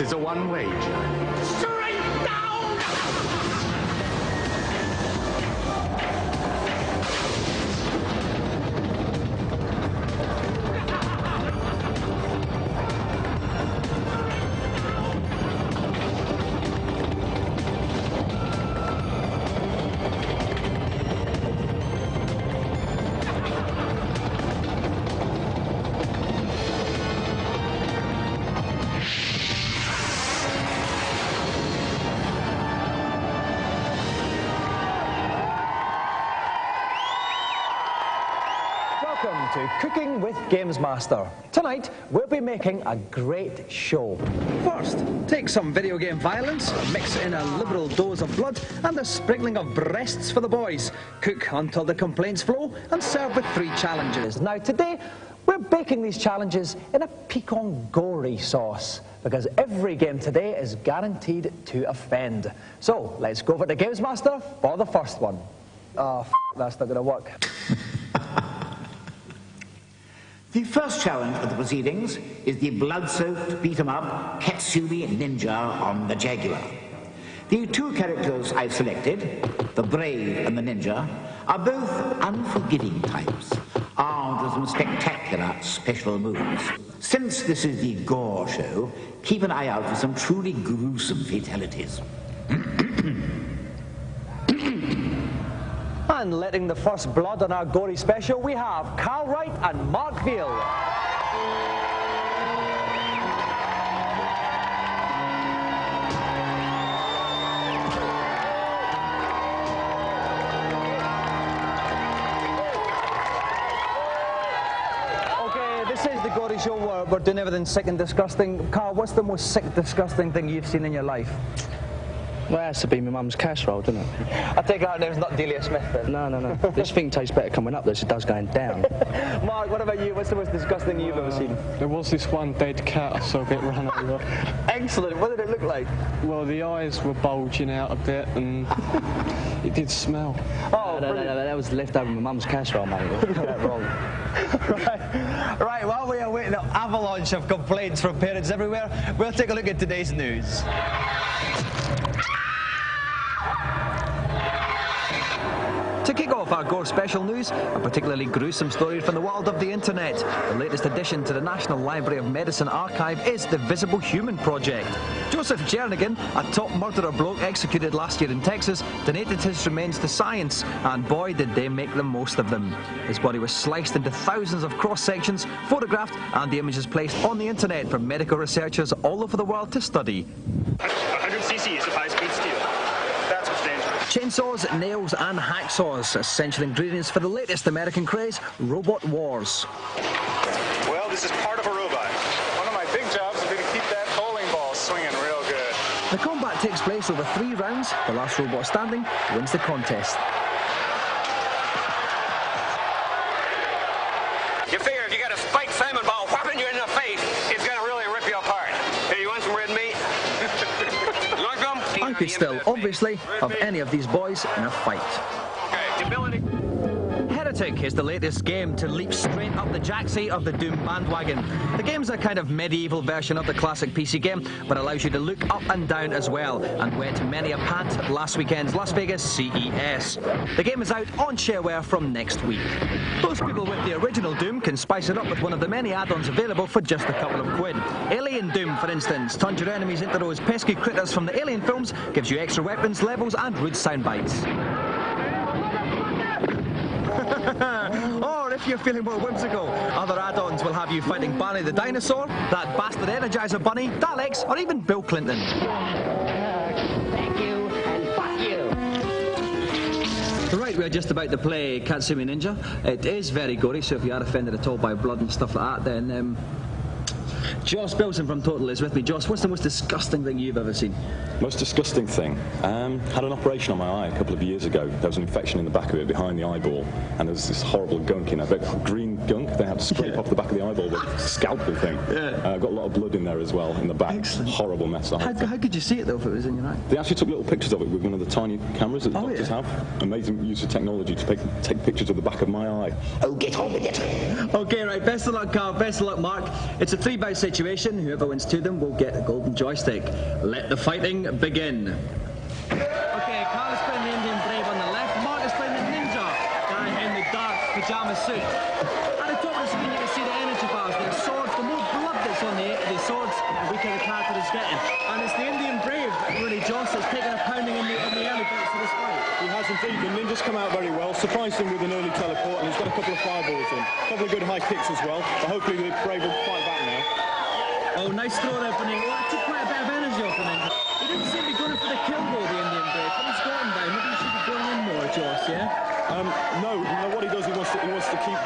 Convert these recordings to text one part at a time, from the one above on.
This is a one-way journey. Straight down! Welcome to Cooking with Gamesmaster. Tonight, we'll be making a great show. First, take some video game violence, mix in a liberal dose of blood, and a sprinkling of breasts for the boys. Cook until the complaints flow, and serve with 3 challenges. Now today, we're baking these challenges in a pecan Gore sauce, because every game today is guaranteed to offend. So, let's go over to Gamesmaster for the first one. Oh, that's not going to work. The first challenge of the proceedings is the blood-soaked, beat-em-up Katsumi Ninja on the Jaguar. The 2 characters I've selected, the Brave and the Ninja, are both unforgiving types, armed with some spectacular special moves. Since this is the Gore show, keep an eye out for some truly gruesome fatalities. And letting the first blood on our Gory special, we have Carl Wright and Mark Veal. Okay, this is the Gory show where we're doing everything sick and disgusting. Carl, what's the most sick, disgusting thing you've seen in your life? Well, it has to be my mum's casserole, doesn't it? I take it her name's not Delia Smith then? No. This thing tastes better coming up than it does going down. Mark, what about you? What's the most disgusting you've ever seen? There was this one dead cat I saw get run over. Excellent. What did it look like? Well, the eyes were bulging out a bit and it did smell. Oh, No, that was left over my mum's casserole, mate. You got that wrong. Right, while we await the avalanche of complaints from parents everywhere, we'll take a look at today's news. To kick off our Gore special news, a particularly gruesome story from the world of the internet. The latest addition to the National Library of Medicine archive is the Visible Human Project. Joseph Jernigan, a top murderer bloke executed last year in Texas, donated his remains to science, and boy did they make the most of them. His body was sliced into thousands of cross-sections, photographed, and the images placed on the internet for medical researchers all over the world to study. 100 cc's of high-speed steel. That's what's dangerous. Chainsaws, nails, and hacksaws, essential ingredients for the latest American craze, Robot Wars. Well, this is part of a robot. One of my big jobs will be to keep that bowling ball swinging real good. The combat takes place over 3 rounds. The last robot standing wins the contest. You figure if you got a spiked salmon ball whopping you in the face, it's gonna really rip you apart. Hey, you want some red meat? You want some? I could still, obviously, have any of these boys in a fight. Okay, ability. Heretic is the latest game to leap straight up the jacksie of the Doom bandwagon. The game's a kind of medieval version of the classic PC game, but allows you to look up and down as well, and wet many a pant at last weekend's Las Vegas CES. The game is out on shareware from next week. Those people with the original Doom can spice it up with one of the many add-ons available for just a couple of quid. Alien Doom, for instance, turns your enemies into those pesky critters from the Alien films, gives you extra weapons, levels, and rude sound bites. Or if you're feeling more whimsical, other add-ons will have you fighting Barney the Dinosaur, that bastard Energizer Bunny, Daleks, or even Bill Clinton. Thank you, and fuck you. Right, we're just about to play Katsumi Ninja. It is very gory, so if you are offended at all by blood and stuff like that, then Joss Bilson from Total is with me. Joss, what's the most disgusting thing you've ever seen? Most disgusting thing? Had an operation on my eye a couple of years ago. There was an infection in the back of it, behind the eyeball, and there was this horrible gunk in a big green gunk. They had to scrape off the back of the eyeball with a scalpel thing. Got a lot of blood in there as well, in the back. Excellent. Horrible mess. How could you see it though if it was in your eye? They actually took little pictures of it with one of the tiny cameras that doctors have. Amazing use of technology to take pictures of the back of my eye. Oh, get on with it. Okay, right, best of luck, Carl, best of luck, Mark. It's a 3-bout situation. Whoever wins 2 of them will get a golden joystick. Let the fighting begin. Okay, Carl is playing the Indian Brave on the left, Mark is playing the ninja guy in the dark pyjama suit. At the top of the screen you can see the energy bars, the swords, the more blood that's on the swords, the weaker the character is getting. And it's the Indian Brave, really, Joss, that's taking a pounding in the early bits of this fight. He has indeed. The ninja's come out very well, surprised him with an early teleport, and he's got a couple of fireballs in. A couple of good high kicks as well, but hopefully the Brave will fight back now. Oh, nice throw there for Ninja. That took quite a bit of energy off the Ninja. He didn't seem to be going for the kill though, the Indian Brave. But he's got him down. Maybe he should be going in more, Joss, yeah? No, what he does, he wants to keep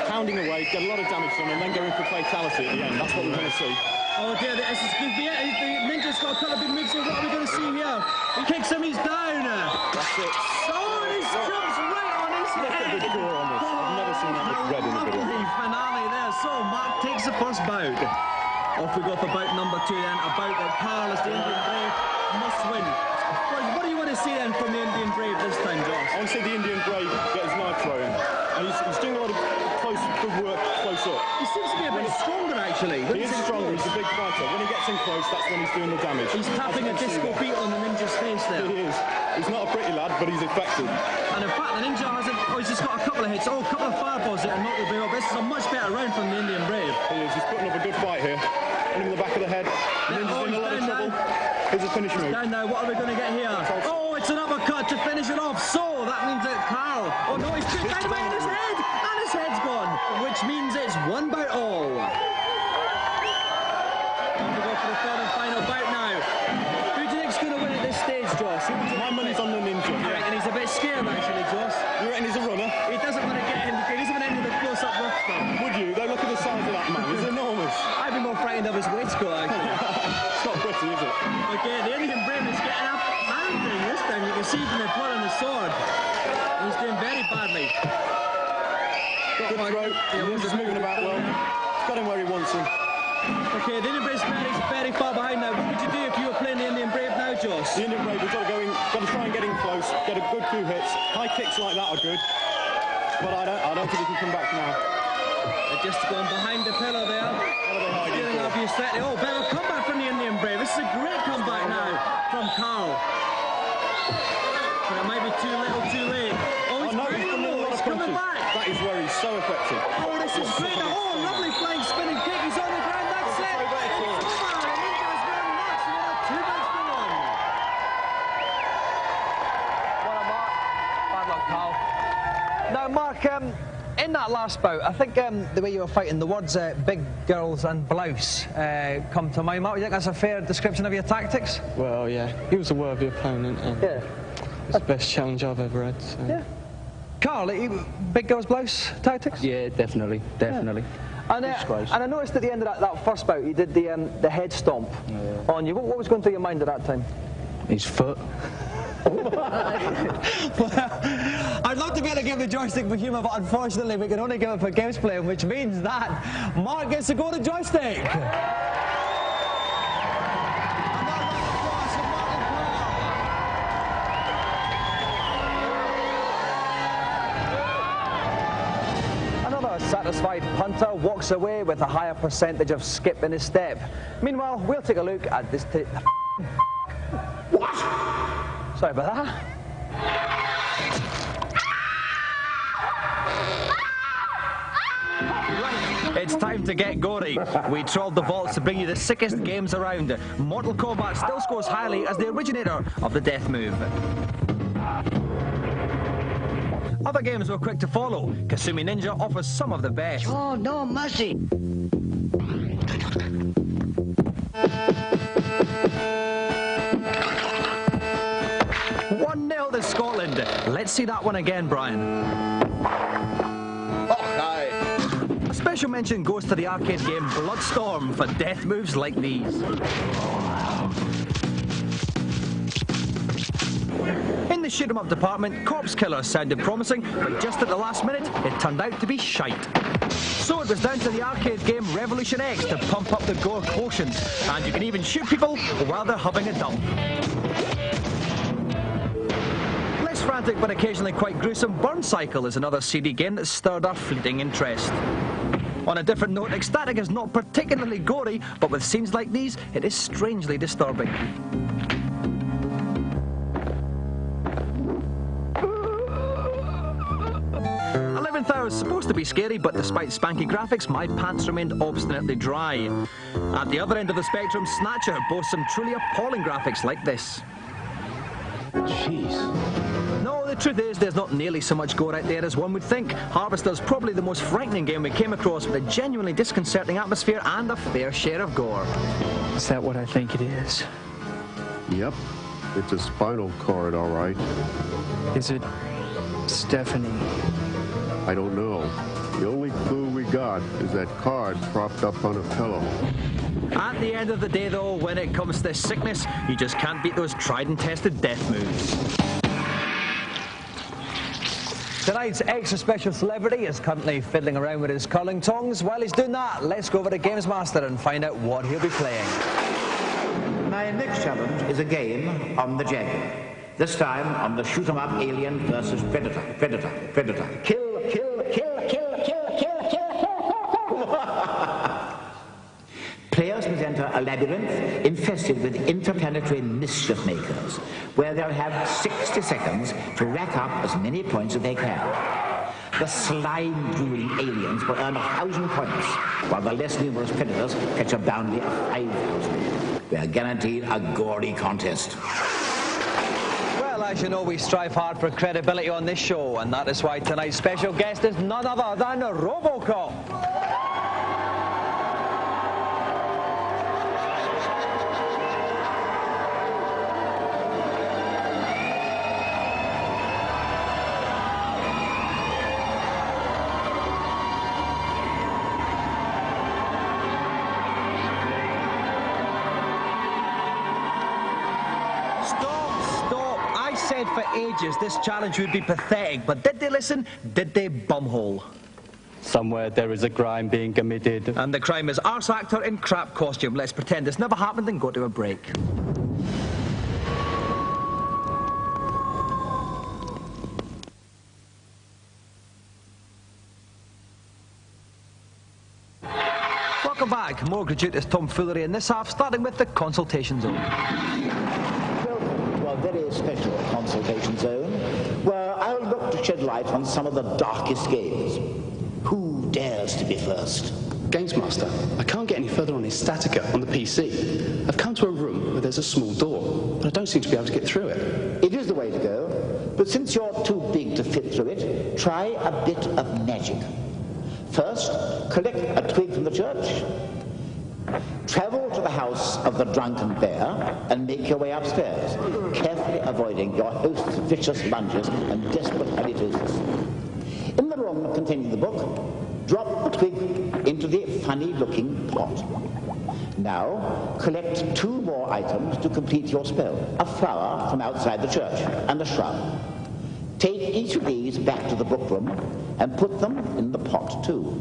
pounding away, get a lot of damage on, and then go in for fatality at the end. That's what we want to see. Oh dear, the Ninja's got a couple of big moves, so what are we going to see here? He kicks him, he's down. That's it. Oh, and he jumps right on his Look head. at the gore on this. I've never seen that much red in a video. Lovely finale there. So, Mark takes the first bout. Off we go for bout number 2 then. A bout that Carl, as the Indian Brave, must win. What do you want to see then from the Indian Brave this time, Joss? I want to see the Indian Brave get his knife throwing. And he's doing a lot of good work close up. He seems to be a bit stronger, actually. He is stronger, he's a big fighter. When he gets in close, that's when he's doing the damage. He's tapping a disco beat on the Ninja's face there. He is. He's not a pretty lad, but he's effective. And in fact, the Ninja hasn't... Oh, he's just got a couple of hits. Oh, a couple of fireballs that are not the Brave. This is a much better round from the Indian Brave. He is. He's putting up a good fight here. Hit him in the back of the head. Ninja's in a lot of trouble. Here's a finish move. Down now, what are we going to get here? Oh, it's an uppercut to finish it off. So, that means that Carl... Oh no, he's put dynamite in his head! And his head's gone. Which means it's 1 bout all. Time to go for the third and final bout now. Who do you think's going to win at this stage, Joss? My money's on the Ninja. I reckon he's a bit scared, actually, Joss. You reckon he's a runner? He doesn't want to get in. He doesn't want any of the close-up rough stuff. Would you? Though, look at the size of that man. He's enormous. I'd be more frightened of his waistcoat, actually. It's not pretty, is it? Okay, the Indian Brave is getting up pounding this time. You can see from the blood on the sword. He's doing very badly. Good throw. Ninja's moving about well. He's got him where he wants him. Okay, the Indian Brave's very far behind now. What would you do if you were playing the Indian Brave now, Joss? The Indian Brave, we've got to try and get in close, get a good few hits. High kicks like that are good, but I don't think he can come back now. They're just going behind the pillar there. What are they hiding Stealing for? off you slightly. Oh, better comeback from the Indian Brave. This is a great comeback now from Carl. But it might be too little, too late. Oh, he's coming back. That is where he's so effective. Oh, this is great. Oh, lovely flying spinning kick. He's on the ground. That's it. It's over. The Ninja's very much. We're 2 bouts to 1. Well done, Mark. Bad luck, Carl. Now, Mark, in that last bout, I think the way you were fighting, the words big girls and blouse come to mind. Mark, do you think that's a fair description of your tactics? Well, yeah, he was a worthy opponent, and Yeah. it's the best challenge I've ever had. So. Yeah. Carl, big girls blouse tactics? Yeah, definitely. And, Disgrace. and I noticed at the end of that first bout, you did the head stomp on you. What was going through your mind at that time? His foot. Well, I'd love to be able to give the joystick for humour, but unfortunately we can only give it for games playing, which means that Mark gets to go to joystick. Another satisfied punter walks away with a higher percentage of skip in his step. Meanwhile, we'll take a look at this. What? Sorry about that. It's time to get gory. We trawled the vaults to bring you the sickest games around. Mortal Kombat still scores highly as the originator of the death move. Other games were quick to follow. Kasumi Ninja offers some of the best. Oh, no mercy. 1-0 to Scotland. Let's see that one again, Brian. A special mention goes to the arcade game Bloodstorm for death moves like these. In the the shoot-'em-up department, Corpse Killer sounded promising, but just at the last minute, it turned out to be shite. So it was down to the arcade game Revolution X to pump up the gore quotient, and you can even shoot people while they're having a dump. Less frantic but occasionally quite gruesome, Burn Cycle is another CD game that stirred our fleeting interest. On a different note, Ecstatic is not particularly gory, but with scenes like these, it is strangely disturbing. 11th Hour is supposed to be scary, but despite spanky graphics, my pants remained obstinately dry. At the other end of the spectrum, Snatcher boasts some truly appalling graphics like this. Jeez. No, the truth is there's not nearly so much gore out there as one would think. Harvester's probably the most frightening game we came across, with a genuinely disconcerting atmosphere and a fair share of gore. Is that what I think it is? Yep. It's a spinal cord, all right. Is it Stephanie? I don't know. The only clue we got is that card propped up on a pillow. At the end of the day, though, when it comes to this sickness, you just can't beat those tried and tested death moves. Tonight's extra special celebrity is currently fiddling around with his curling tongs. While he's doing that, let's go over to Gamesmaster and find out what he'll be playing. My next challenge is a game on the Jaguar. This time on the shoot-'em-up Alien versus Predator. Predator. Kill. Players must enter a labyrinth infested with interplanetary mischief makers, where they'll have 60 seconds to rack up as many points as they can. The slime-drooling aliens will earn 1,000 points, while the less numerous predators catch a bounty of 5,000. We are guaranteed a gory contest. Well, as you know, we strive hard for credibility on this show, and that is why tonight's special guest is none other than RoboCop. For ages this challenge would be pathetic, but did they listen? Did they bumhole? Somewhere there is a crime being committed. And the crime is arse actor in crap costume. Let's pretend this never happened and go to a break. Welcome back. More gratuitous tomfoolery in this half, starting with the consultation zone. Very special consultation zone, where I'll look to shed light on some of the darkest games. Who dares to be first? Gamesmaster, I can't get any further on his Statica on the PC. I've come to a room where there's a small door, but I don't seem to be able to get through it. It is the way to go, but since you're too big to fit through it, try a bit of magic. First, collect a twig from the church. Travel to the house of the drunken bear and make your way upstairs, carefully avoiding your host's vicious lunges and desperate halitosis. In the room containing the book, drop the twig into the funny-looking pot. Now, collect 2 more items to complete your spell. A flower from outside the church and a shrub. Take each of these back to the book room and put them in the pot too.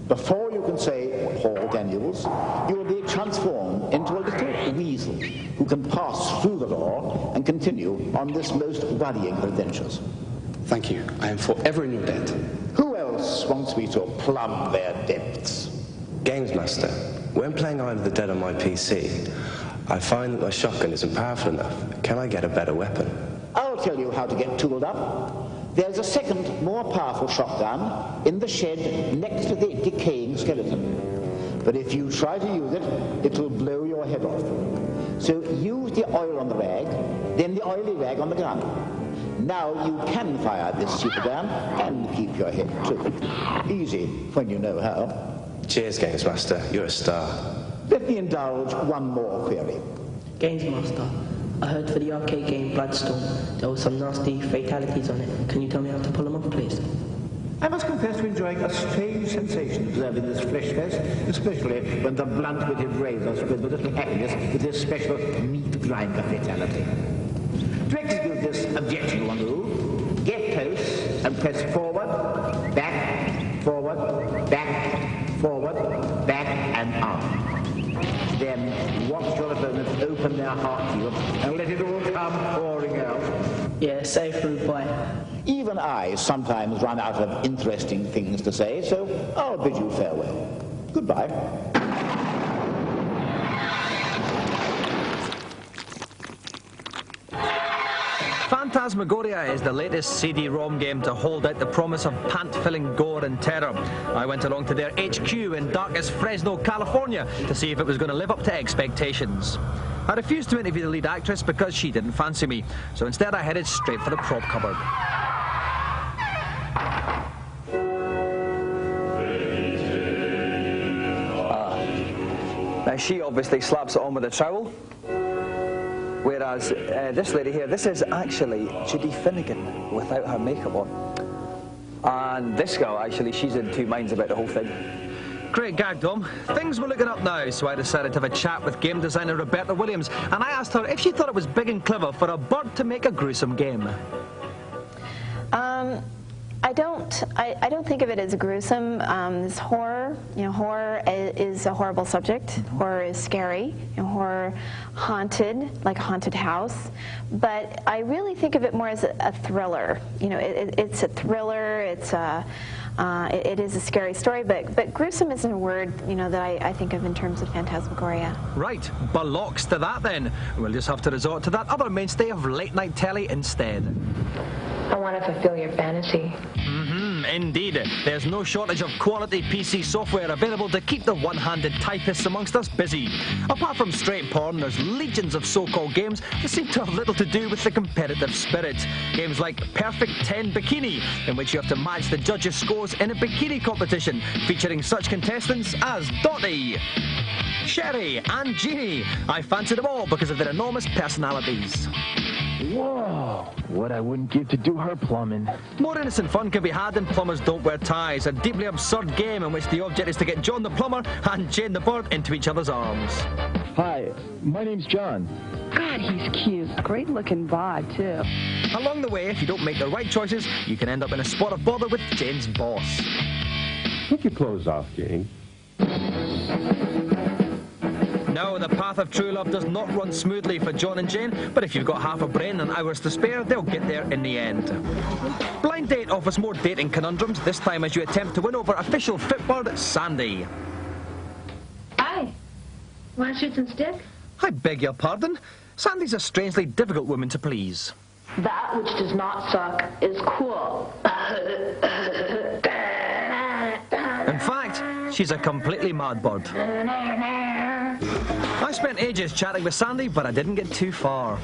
Before you can say, Paul Daniels, you will be transformed into a little weasel who can pass through the door and continue on this most worrying of adventures. Thank you. I am forever in your debt. Who else wants me to plumb their depths? Gamesmaster, when playing Isle of the Dead on my PC, I find that my shotgun isn't powerful enough. Can I get a better weapon? I'll tell you how to get tooled up. There's a second, more powerful shotgun in the shed next to the decaying skeleton. But if you try to use it, it'll blow your head off. So use the oil on the rag, then the oily rag on the gun. Now you can fire this super gun and keep your head too. Easy when you know how. Cheers, Gamesmaster. You're a star. Let me indulge one more query. Gamesmaster, I heard for the arcade game Bloodstorm, there were some nasty fatalities on it. Can you tell me how to pull them off, please? I must confess to enjoying a strange sensation observing this flesh fest, especially when the blunt-witted razor spread a little happiness with his special meat grinder fatality. To execute this this objectionable move, get close and press forward, back, forward, back, forward, back, and on. Then watch your opponents open their heart to you and let it all come pouring out. Yeah, safe route, boy. Even I sometimes run out of interesting things to say, so I'll bid you farewell. Goodbye. Phantasmagoria is the latest CD-ROM game to hold out the promise of pant-filling gore and terror. I went along to their HQ in darkest Fresno, California to see if it was going to live up to expectations. I refused to interview the lead actress because she didn't fancy me, so instead I headed straight for the prop cupboard. Now she obviously slaps it on with a trowel. Whereas this lady here, this is actually Judy Finnegan without her makeup on. And this girl, actually, she's in two minds about the whole thing. Great gag, Dom. Things were looking up now, so I decided to have a chat with game designer Roberta Williams, and I asked her if she thought it was big and clever for a bird to make a gruesome game. I don't think of it as gruesome. This horror, horror is a horrible subject. Horror is scary. Horror haunted, like a haunted house. But I really think of it more as a thriller. It's a thriller. It is a scary story, but gruesome isn't a word, that I think of in terms of phantasmagoria. Right, bollocks to that then. We'll just have to resort to that other mainstay of late-night telly instead. I want to fulfill your fantasy. Indeed. There's no shortage of quality PC software available to keep the one-handed typists amongst us busy. Apart from straight porn, there's legions of so-called games that seem to have little to do with the competitive spirit. Games like Perfect 10 Bikini, in which you have to match the judges' scores in a bikini competition, featuring such contestants as Dottie, Sherry, and Jeannie. I fancy them all because of their enormous personalities. Whoa, what I wouldn't give to do her plumbing. More innocent fun can be had in Plumbers Don't Wear Ties, a deeply absurd game in which the object is to get John the plumber and Jane the bird into each other's arms. Hi, my name's John. God, he's cute. Great looking bod, too. Along the way, if you don't make the right choices, you can end up in a spot of bother with Jane's boss. Take your clothes off, Jane. No, the path of true love does not run smoothly for John and Jane, but if you've got half a brain and hours to spare, they'll get there in the end. Blind Date offers more dating conundrums, this time as you attempt to win over official Fitbird, Sandy. Hi. Want to shoot some stick? I beg your pardon? Sandy's a strangely difficult woman to please. That which does not suck is cool. In fact, she's a completely mad bird. I spent ages chatting with Sandy, but I didn't get too far.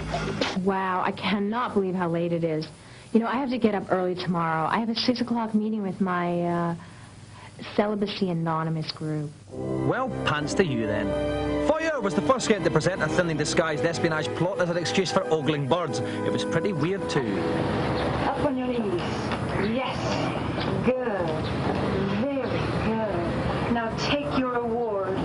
Wow, I cannot believe how late it is. I have to get up early tomorrow. I have a 6 o'clock meeting with my Celibacy Anonymous group. Well, pants to you then. Foyer was the first game to present a thinly disguised espionage plot as an excuse for ogling birds. It was pretty weird too. Up on your knees. Yes. Good. Very good. Now take your award.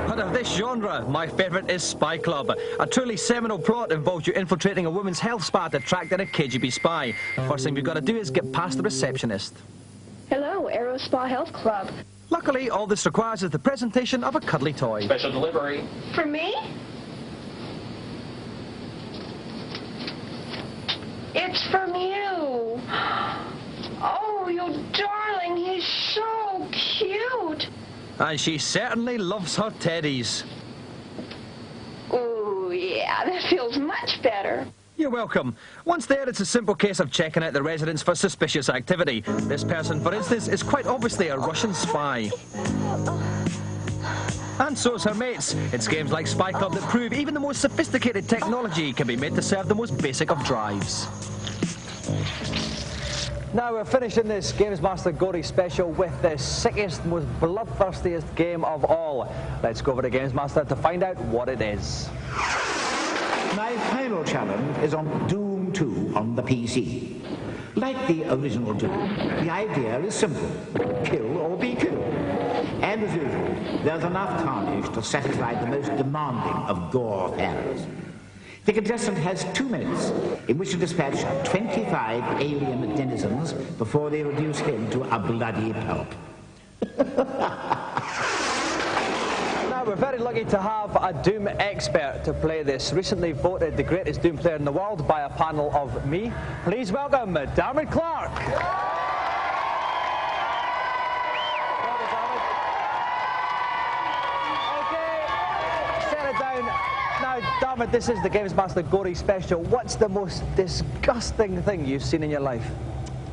But of this genre, my favourite is Spy Club. A truly seminal plot involves you infiltrating a woman's health spa to track down a KGB spy. First thing you've got to do is get past the receptionist. Hello, Aero Spa Health Club. Luckily, all this requires is the presentation of a cuddly toy. Special delivery. For me? It's from you. Oh, you darling, he's so cute. And she certainly loves her teddies. Oh, yeah, that feels much better. You're welcome. Once there, it's a simple case of checking out the residence for suspicious activity. This person, for instance, is quite obviously a Russian spy. And so's her mates. It's games like Spy Club that prove even the most sophisticated technology can be made to serve the most basic of drives. Now we're finishing this Gamesmaster Gore special with the sickest, most bloodthirstiest game of all. Let's go over to Gamesmaster to find out what it is. My final challenge is on Doom 2 on the PC. Like the original Doom, the idea is simple. Kill or be killed. And as usual, there's enough carnage to satisfy the most demanding of gore fans. The contestant has 2 minutes in which to dispatch 25 alien denizens before they reduce him to a bloody pulp. Now, we're very lucky to have a Doom expert to play this. Recently voted the greatest Doom player in the world by a panel of me. Please welcome Darren Clark. Now, David, this is the Gamesmaster Gore special. What's the most disgusting thing you've seen in your life?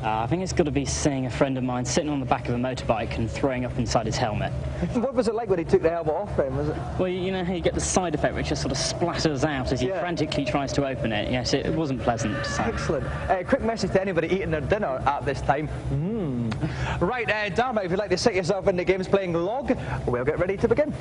I think it's got to be seeing a friend of mine sitting on the back of a motorbike and throwing up inside his helmet. What was it like when he took the helmet off him? Was it? Well, you know how you get the side effect which just sort of splatters out as he frantically tries to open it? Yes, it wasn't pleasant. So. Excellent. Quick message to anybody eating their dinner at this time. Right, Dharma, if you'd like to sit yourself in the game's playing log, we'll get ready to begin.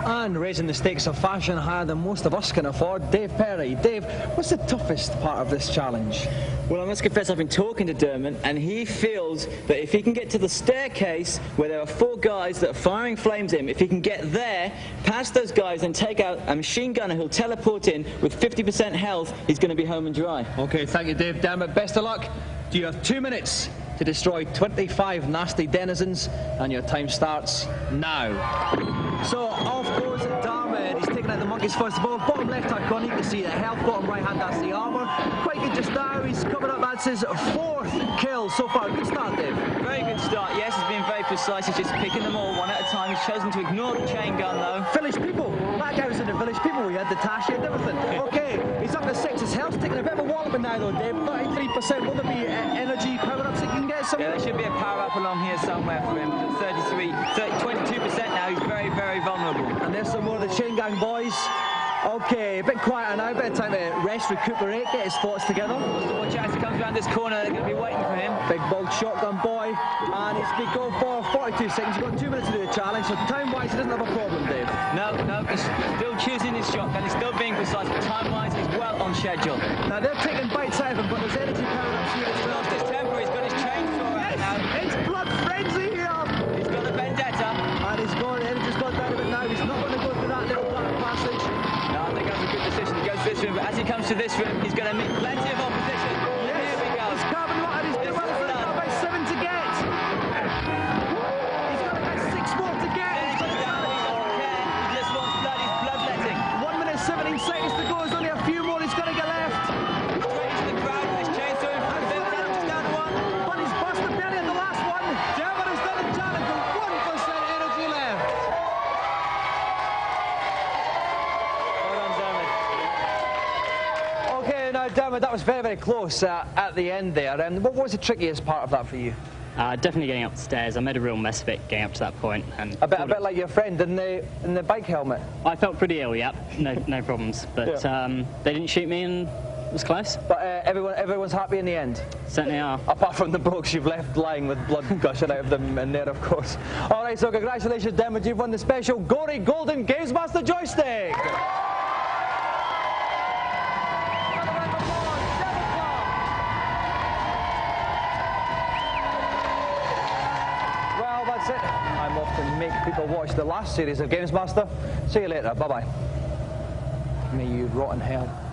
And raising the stakes of fashion higher than most of us can afford, Dave Perry. Dave, what's the toughest part of this challenge? Well, I must confess I've been talking to Dermot, and he feels that if he can get to the staircase where there are 4 guys that are firing flames at him, if he can get there, past those guys and take out a machine gunner who'll teleport in with 50% health, he's going to be home and dry. Okay, thank you, Dave. Dermot, best of luck. Do you have 2 minutes to destroy 25 nasty denizens, and your time starts now. So off goes Darmid. He's taking out the monkeys first of all. Bottom left hand corner, you can see the health. Bottom right hand, that's the armour. Quite good just now. He's covered up. That's his 4th kill so far. Good start, Dave. Very good start. Yes, he's been very precise. He's just picking them all one at a time. He's chosen to ignore the chain gun, though. Village people. That guy was in the village people. He had the Tashi and everything. Okay, he's up to 6. His health's taking a bit of a walloping now, though, Dave. 33%. Will there be energy power-ups that you can get some? Yeah, there should be a power-up along here somewhere for him. 22% now. He's very, very vulnerable. And there's some more of the chain gang boys. Okay, a bit quieter now, a bit of time to rest, recuperate, get his thoughts together. Watch out as he comes around this corner, they're going to be waiting for him. Big bold shotgun boy, and he's been going for 42 seconds. He's got 2 minutes to do the challenge, so time-wise he doesn't have a problem, Dave. No, he's still choosing his shotgun, he's still being precise, but time-wise he's well on schedule. Now they're taking bites out of him, but there's energy power-ups here as well. He's lost his temper, he's got his chainsaw out now. It's blood frenzy here! He's got the vendetta. And energy's gone down a bit now. He's not going to go through that little dark passage. No, I think that's a good decision. He goes to this room, but as he comes to this room, he's going to meet plenty of opposition. Yes. Here we go. He's carbon rotted. He's got about 7 to get. He's got about 6 more to get. He just wants blood. He's bloodletting. 1 minute 17 seconds to go. There's only a few more he's got to get left. Straight into the crowd with his chainsaw in front of him. Just down to 1. But he's busted belly at the last one. Dermot has done a challenge with 1% energy left. Okay, now, Dermot, that was very, very close at the end there. And what was the trickiest part of that for you? Definitely getting up the stairs. I made a real mess of it getting up to that point. And a bit like your friend in the bike helmet. I felt pretty ill, yep. No problems. But they didn't shoot me and it was close. But everyone's happy in the end? Certainly are. Apart from the blokes you've left lying with blood gushing out of them in there, of course. All right, so congratulations, Dermot. You've won the special Gore Golden Gamesmaster joystick. That's it. I'm off to make people watch the last series of Gamesmaster. See you later. Bye-bye. May you rot in hell.